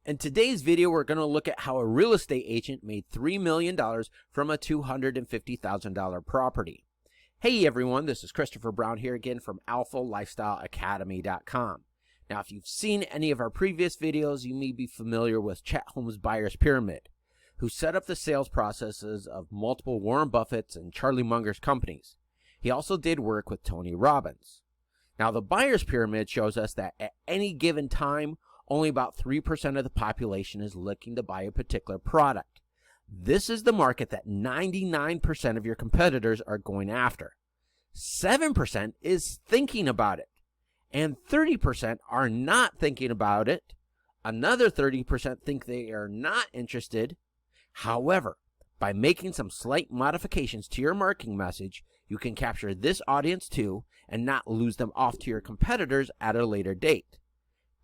In today's video, we're going to look at how a real estate agent made $3 million from a $250,000 property. Hey everyone, this is Christopher Brown here again from AlphaLifestyleAcademy.com. Now, if you've seen any of our previous videos, you may be familiar with Chet Holmes' Buyer's Pyramid, who set up the sales processes of multiple Warren Buffett's and Charlie Munger's companies. He also did work with Tony Robbins. Now, the Buyer's Pyramid shows us that at any given time, only about 3% of the population is looking to buy a particular product. This is the market that 99% of your competitors are going after. 7% is thinking about it, and 30% are not thinking about it. Another 30% think they are not interested. However, by making some slight modifications to your marketing message, you can capture this audience too and not lose them off to your competitors at a later date.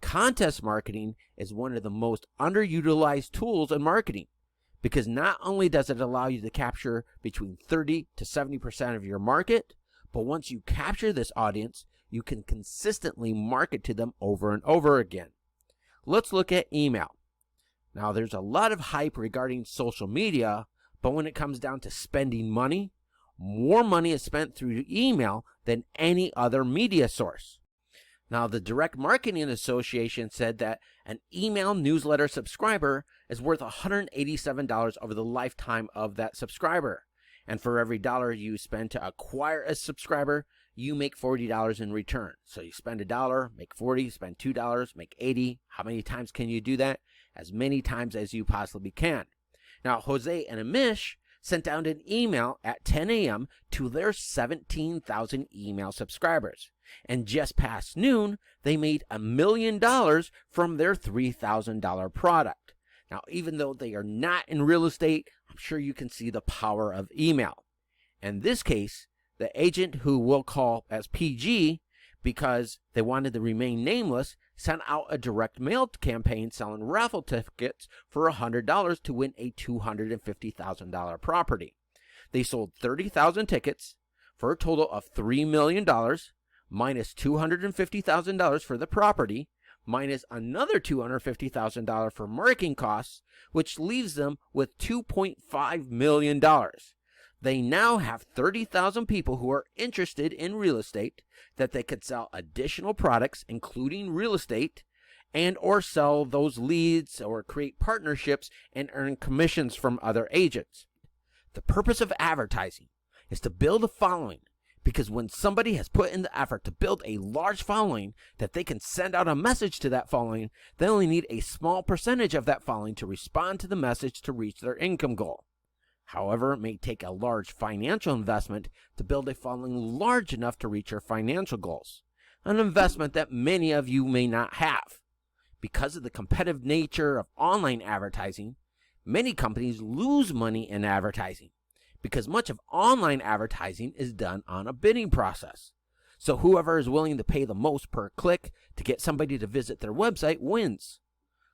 Contest marketing is one of the most underutilized tools in marketing because not only does it allow you to capture between 30 to 70% of your market, but once you capture this audience, you can consistently market to them over and over again. Let's look at email. Now, there's a lot of hype regarding social media, but when it comes down to spending money, more money is spent through email than any other media source. Now, the Direct Marketing Association said that an email newsletter subscriber is worth $187 over the lifetime of that subscriber. And for every dollar you spend to acquire a subscriber, you make $40 in return. So you spend $1, make $40, spend $2, make $80. How many times can you do that? As many times as you possibly can. Now, Jose and Amish sent out an email at 10 a.m. to their 17,000 email subscribers. And just past noon, they made $1 million from their $3,000 product. Now, even though they are not in real estate, I'm sure you can see the power of email. In this case, the agent, who we'll call as PG because they wanted to remain nameless, sent out a direct mail campaign selling raffle tickets for $100 to win a $250,000 property. They sold 30,000 tickets for a total of $3 million, minus $250,000 for the property, minus another $250,000 for marketing costs, which leaves them with $2.5 million. They now have 30,000 people who are interested in real estate that they could sell additional products, including real estate, and or sell those leads or create partnerships and earn commissions from other agents. The purpose of advertising is to build a following, because when somebody has put in the effort to build a large following that they can send out a message to that following, they only need a small percentage of that following to respond to the message to reach their income goal. However, it may take a large financial investment to build a following large enough to reach your financial goals, an investment that many of you may not have. Because of the competitive nature of online advertising, many companies lose money in advertising, because much of online advertising is done on a bidding process. So whoever is willing to pay the most per click to get somebody to visit their website wins.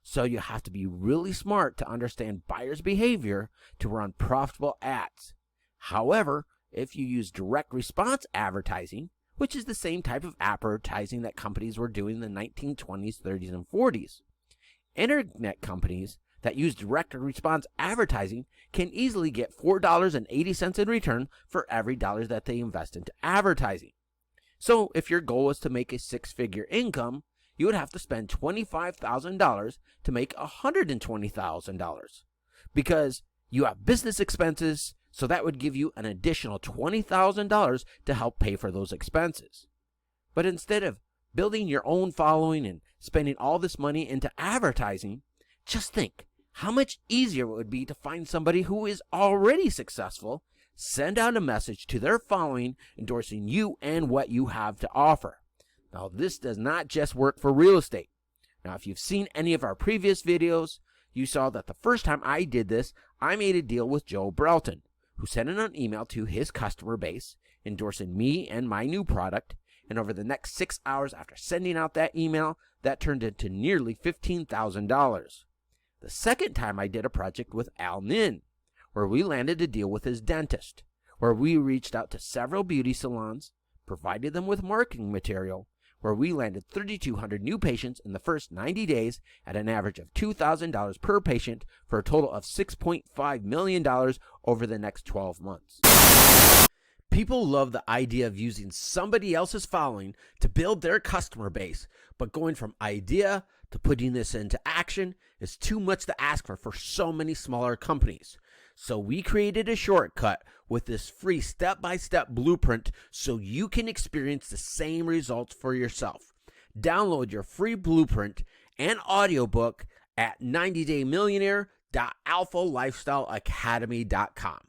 So you have to be really smart to understand buyers' behavior to run profitable ads. However, if you use direct response advertising, which is the same type of advertising that companies were doing in the 1920s, 30s, and 40s, internet companies that use direct response advertising can easily get $4.80 in return for every dollar that they invest into advertising. So if your goal is to make a six-figure income, you would have to spend $25,000 to make $120,000 because you have business expenses, so that would give you an additional $20,000 to help pay for those expenses. But instead of building your own following and spending all this money into advertising, just think how much easier it would be to find somebody who is already successful, send out a message to their following endorsing you and what you have to offer. Now, this does not just work for real estate. Now, if you've seen any of our previous videos, you saw that the first time I did this, I made a deal with Joe Brelton, who sent in an email to his customer base endorsing me and my new product. And over the next 6 hours after sending out that email, that turned into nearly $15,000. The second time I did a project with Al Nin, where we landed a deal with his dentist, where we reached out to several beauty salons, provided them with marketing material, where we landed 3,200 new patients in the first 90 days at an average of $2,000 per patient for a total of $6.5 million over the next 12 months. People love the idea of using somebody else's following to build their customer base, but going from idea to putting this into action is too much to ask for so many smaller companies. So we created a shortcut with this free step-by-step blueprint so you can experience the same results for yourself. Download your free blueprint and audiobook at 90daymillionaire.alphalifestyleacademy.com.